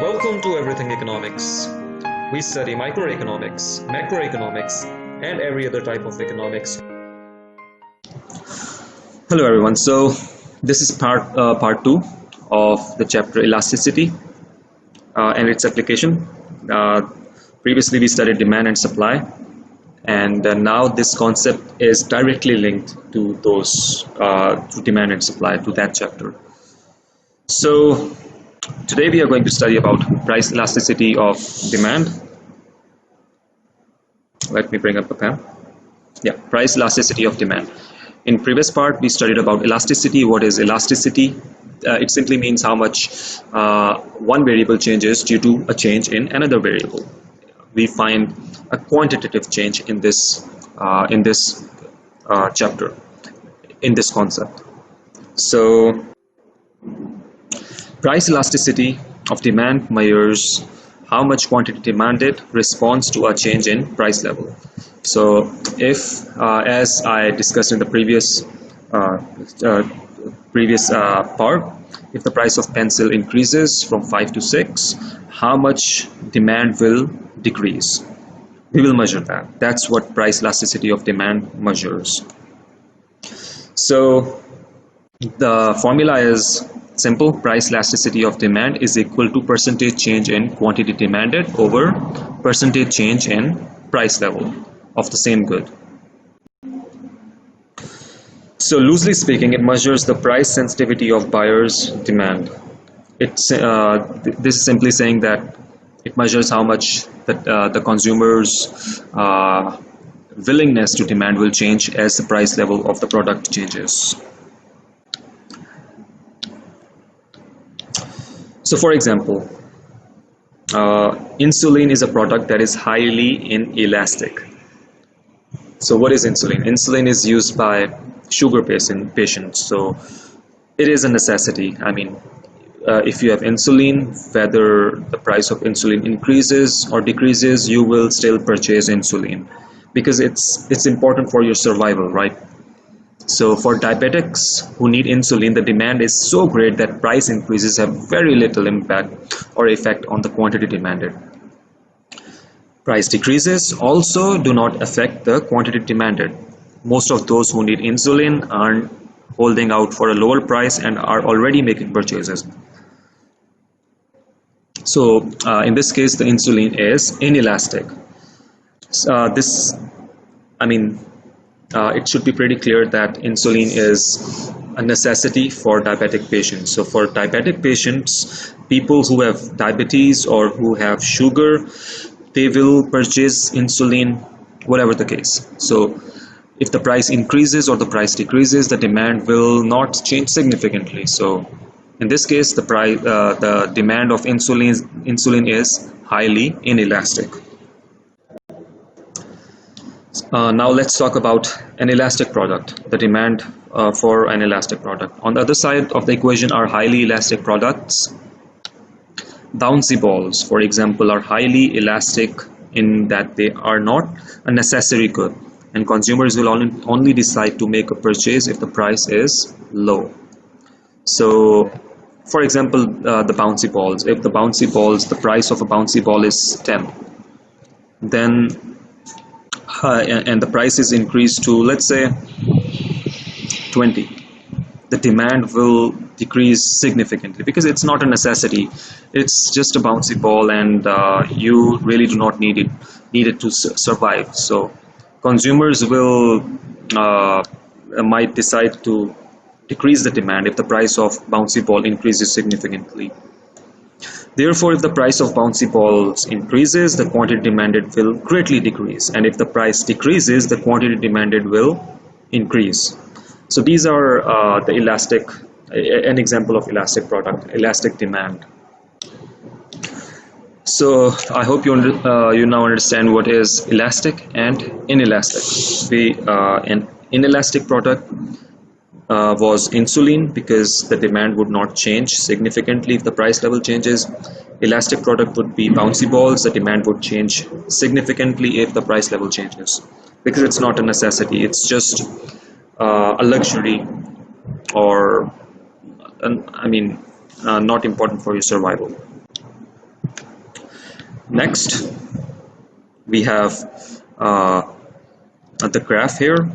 Welcome to Everything Economics. We study microeconomics, macroeconomics, and every other type of economics. Hello everyone. So this is part 2 of the chapter Elasticity and its application. Previously we studied demand and supply, and now this concept is directly linked to those to demand and supply, to that chapter. So today we are going to study about price elasticity of demand. Let me bring up the pen. Yeah, price elasticity of demand. In previous part we studied about elasticity. What is elasticity? It simply means how much one variable changes due to a change in another variable. We find a quantitative change in this chapter, in this concept. So price elasticity of demand measures how much quantity demanded responds to a change in price level. So if, as I discussed in the previous part, if the price of pencil increases from 5 to 6, how much demand will decrease? We will measure that. That's what price elasticity of demand measures. So the formula is simple. Price elasticity of demand is equal to percentage change in quantity demanded over percentage change in price level of the same good. So loosely speaking, it measures the price sensitivity of buyers' demand. This is simply saying that it measures how much the consumer's willingness to demand will change as the price level of the product changes. So for example, insulin is a product that is highly inelastic. So what is insulin? Insulin is used by sugar patients. So it is a necessity. I mean, if you have insulin, whether the price of insulin increases or decreases, you will still purchase insulin because it's important for your survival, right? So for diabetics who need insulin, the demand is so great that price increases have very little impact or effect on the quantity demanded. Price decreases also do not affect the quantity demanded. Most of those who need insulin are holding out for a lower price and are already making purchases. So in this case, the insulin is inelastic. It should be pretty clear that insulin is a necessity for diabetic patients. So for diabetic patients, people who have diabetes or who have sugar, they will purchase insulin whatever the case. So if the price increases or the price decreases, the demand will not change significantly. So in this case, the demand of insulin is highly inelastic. Now let's talk about an elastic product, the demand for an elastic product. On the other side of the equation are highly elastic products. Bouncy balls, for example, are highly elastic in that they are not a necessary good, and consumers will only decide to make a purchase if the price is low. So for example, the bouncy balls, if the price of a bouncy ball is 10, then and the price is increased to, let's say, 20, the demand will decrease significantly because it's not a necessity. It's just a bouncy ball, and you really do not need it to survive. So consumers will might decide to decrease the demand if the price of bouncy ball increases significantly. Therefore, if the price of bouncy balls increases, the quantity demanded will greatly decrease, and if the price decreases, the quantity demanded will increase. So these are an example of elastic product, elastic demand. So I hope you now understand what is elastic and inelastic. An inelastic product was insulin because the demand would not change significantly if the price level changes. Elastic product would be bouncy balls. The demand would change significantly if the price level changes because it's not a necessity. It's just a luxury, or not important for your survival. Next, we have the graph here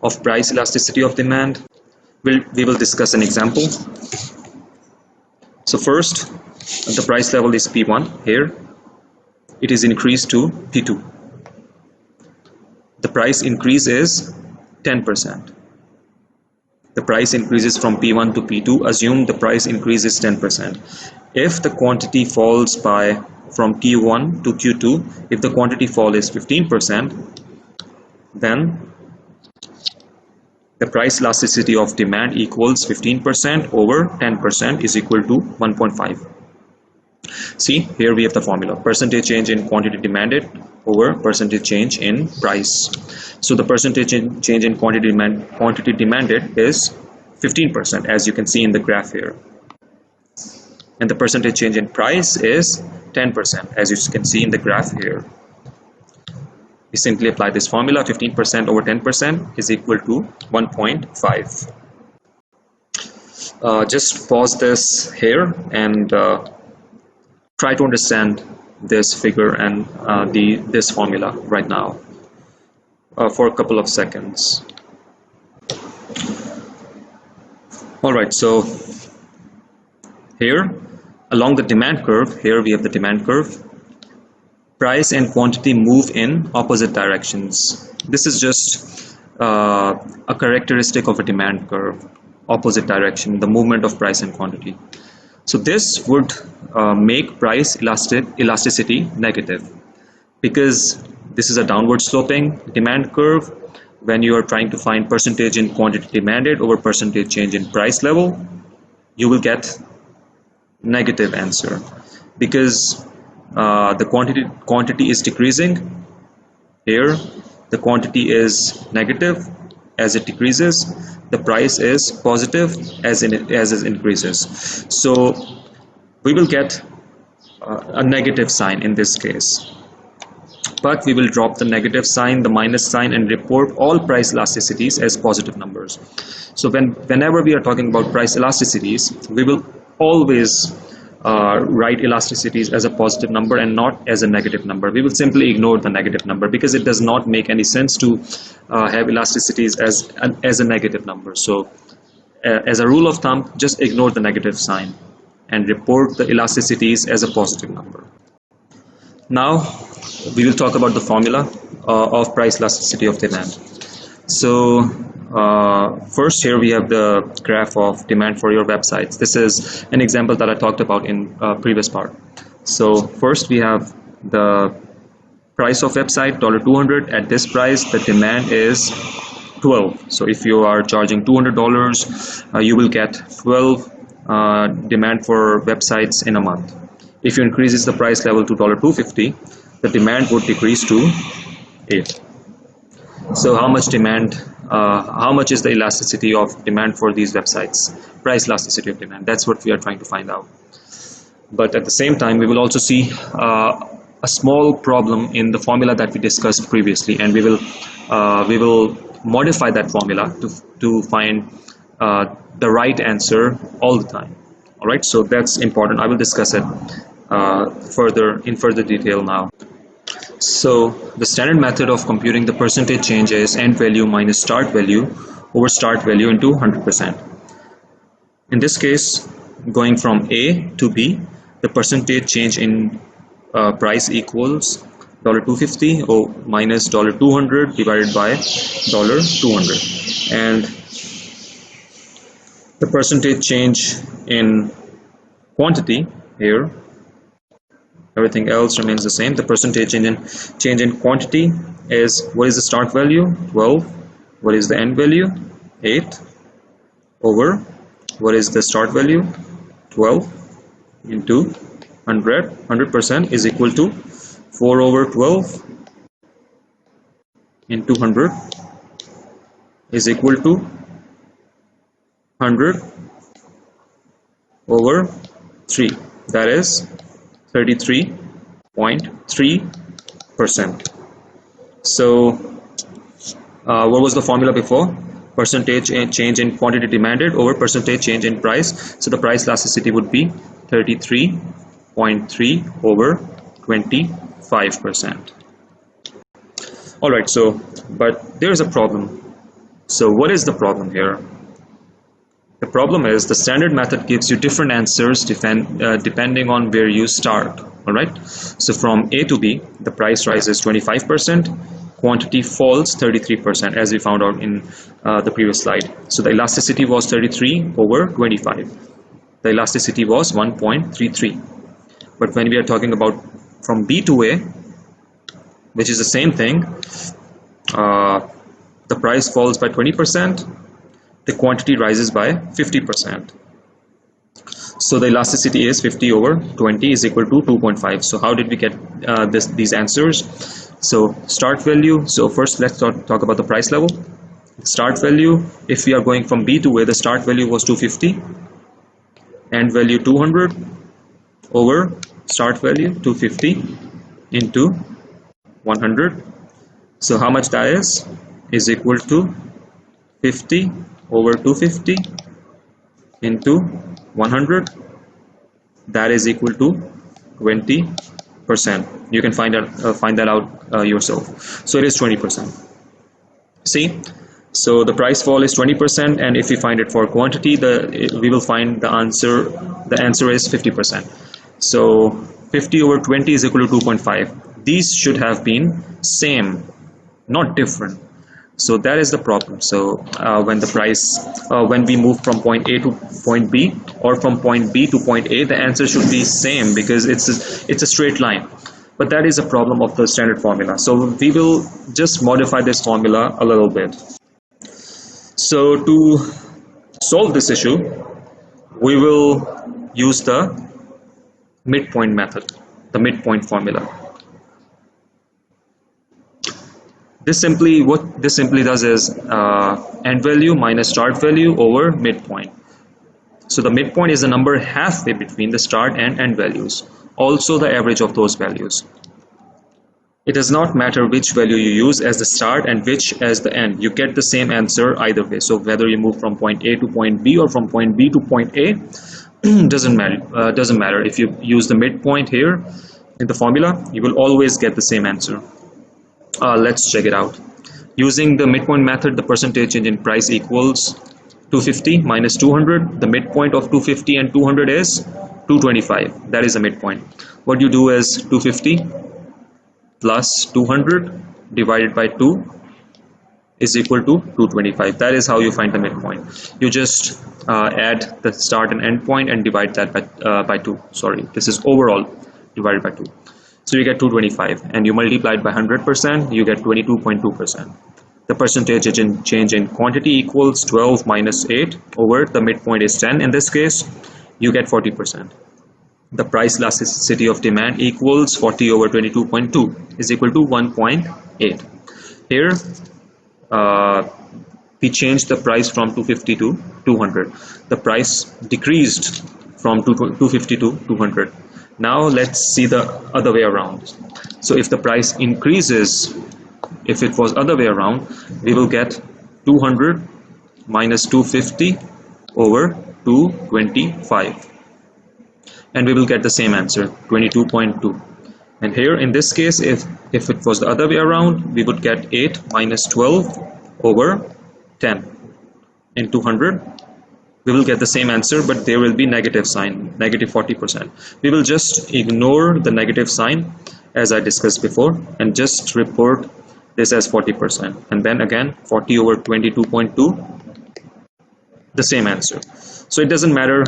of price elasticity of demand. We will discuss an example. So first, the price level is P1 here. It is increased to P2. The price increase is 10%. The price increases from P1 to P2. Assume the price increase is 10%. If the quantity falls from Q1 to Q2, if the quantity fall is 15%, then the price elasticity of demand equals 15% over 10% is equal to 1.5. See, here we have the formula: percentage change in quantity demanded over percentage change in price. So the percentage change in quantity demanded is 15%, as you can see in the graph here, and the percentage change in price is 10%, as you can see in the graph here. We simply apply this formula: 15% over 10% is equal to 1.5. Just pause this here and try to understand this figure and this formula right now for a couple of seconds. Alright, so here along the demand curve, here we have the demand curve. Price and quantity move in opposite directions. This is just a characteristic of a demand curve: opposite direction, the movement of price and quantity. So this would make price elasticity negative, because this is a downward sloping demand curve. When you are trying to find percentage in quantity demanded over percentage change in price level, you will get negative answer, because the quantity is decreasing. Here the quantity is negative as it decreases, the price is positive as it increases. So we will get a negative sign in this case, but we will drop the negative sign, the minus sign, and report all price elasticities as positive numbers. So whenever we are talking about price elasticities, we will always write elasticities as a positive number and not as a negative number. We will simply ignore the negative number, because it does not make any sense to have elasticities as a negative number. So as a rule of thumb, just ignore the negative sign and report the elasticities as a positive number. Now we will talk about the formula of price elasticity of demand. So first, here we have the graph of demand for your websites. This is an example that I talked about in previous part. So first we have the price of website $200. At this price the demand is 12. So if you are charging $200, you will get 12 demand for websites in a month. If you increases the price level to $250, the demand would decrease to 8. So how much is the elasticity of demand for these websites? Price elasticity of demand, that's what we are trying to find out. But at the same time, we will also see a small problem in the formula that we discussed previously, and we will modify that formula to find the right answer all the time. All right, so that's important. I will discuss it in further detail now. So the standard method of computing the percentage change is end value minus start value over start value into 100%. In this case, going from A to B, the percentage change in price equals $250 or minus $200 divided by $200, and the percentage change in quantity here, everything else remains the same. The percentage change in quantity is, what is the start value? 12. What is the end value? 8 over, what is the start value? 12 into 100. 100% is equal to 4 over 12 into 100 is equal to 100 over 3. That is 33.3%. So what was the formula before? Percentage change in quantity demanded over percentage change in price. So the price elasticity would be 33.3 over 20%. 5%. Alright, so, but there is a problem. So what is the problem here? The problem is the standard method gives you different answers depending on where you start. Alright, so from A to B, the price rises 25%, quantity falls 33%, as we found out in the previous slide. So the elasticity was 33 over 25. The elasticity was 1.33. But when we are talking about from B to A, which is the same thing, the price falls by 20%, the quantity rises by 50%. So the elasticity is 50 over 20 is equal to 2.5. So how did we get these answers? So start value. So first let's talk about the price level. Start value, if we are going from B to A, the start value was 250. End value 200 over start value 250 into 100. So how much that is equal to 50 over 250 into 100. That is equal to 20%. You can find that out yourself. So it is 20%. See, so the price fall is 20%, and if we find it for quantity, we will find the answer. The answer is 50%. So 50 over 20 is equal to 2.5. These should have been same, not different. So that is the problem. So when we move from point A to point B, or from point B to point A, the answer should be same because it's a straight line. But that is a problem of the standard formula. So we will just modify this formula a little bit. So to solve this issue, we will use the midpoint method, the midpoint formula. What this simply does is end value minus start value over midpoint. So the midpoint is the number halfway between the start and end values, also the average of those values. It does not matter which value you use as the start and which as the end. You get the same answer either way. So whether you move from point A to point B or from point B to point A, doesn't matter. If you use the midpoint here in the formula, you will always get the same answer. Let's check it out. Using the midpoint method, the percentage change in price equals 250 minus 200. The midpoint of 250 and 200 is 225. That is the midpoint. What you do is 250 plus 200 divided by 2 is equal to 225. That is how you find the midpoint. You just add the start and end point and divide that by 2. Sorry, this is overall divided by 2. So you get 225, and you multiply it by 100%, you get 22.2%. The percentage change in quantity equals 12 minus 8 over the midpoint is 10. In this case, you get 40%. The price elasticity of demand equals 40 over 22.2 is equal to 1.8. Here, we changed the price from 250 to 200. The price decreased from 250 to 200. Now let's see the other way around. So if the price increases, if it was other way around, we will get 200 minus 250 over 225. And we will get the same answer, 22.2. And here in this case, if it was the other way around, we would get 8 minus 12 over 10. In 200, we will get the same answer, but there will be negative sign, negative 40%. We will just ignore the negative sign as I discussed before and just report this as 40%. And then again, 40 over 22.2, the same answer. So it doesn't matter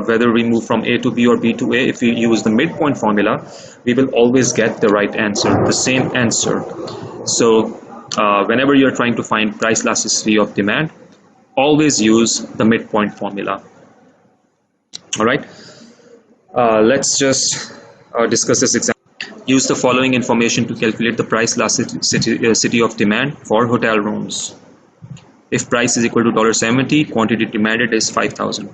whether we move from A to B or B to A. If we use the midpoint formula, we will always get the right answer, the same answer. So whenever you're trying to find price elasticity of demand, always use the midpoint formula. All right, let's just discuss this example. Use the following information to calculate the price elasticity of demand for hotel rooms. If price is equal to $70, quantity demanded is 5,000.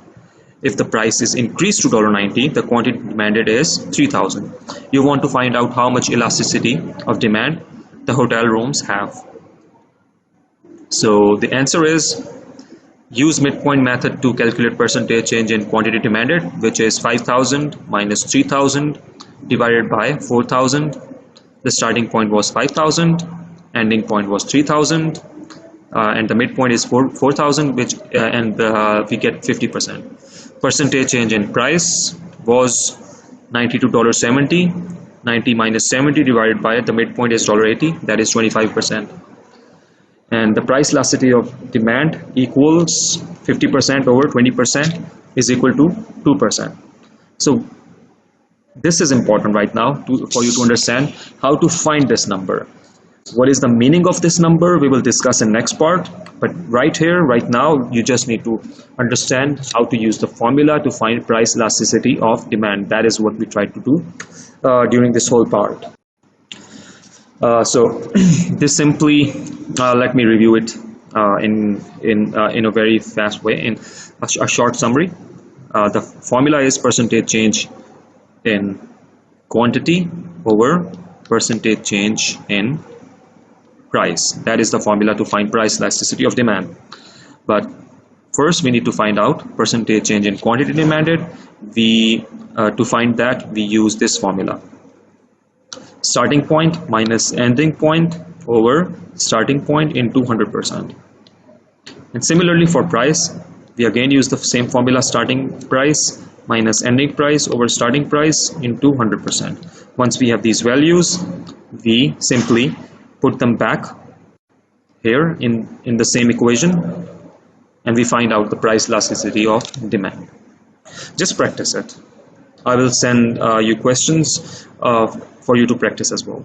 If the price is increased to $90, the quantity demanded is 3,000. You want to find out how much elasticity of demand the hotel rooms have. So the answer is, use midpoint method to calculate percentage change in quantity demanded, which is 5,000 minus 3,000 divided by 4,000. The starting point was 5,000, ending point was 3,000, and the midpoint is 4,000, which we get 50%. Percentage change in price was $92.70. 90 minus 70 divided by the midpoint is $1.80, that is 25%. And the price elasticity of demand equals 50% over 20% is equal to 2%. So this is important right now for you to understand how to find this number. What is the meaning of this number we will discuss in next part, but right here, right now, you just need to understand how to use the formula to find price elasticity of demand. That is what we tried to do during this whole part. So this simply, let me review it in a very fast way, in a short summary. The formula is percentage change in quantity over percentage change in price. That is the formula to find price elasticity of demand. But first we need to find out percentage change in quantity demanded. To find that, we use this formula: starting point minus ending point over starting point into 100%. And similarly for price, we again use the same formula: starting price minus ending price over starting price into 100%. Once we have these values, we simply put them back here in the same equation, and we find out the price elasticity of demand. Just practice it. I will send you questions for you to practice as well.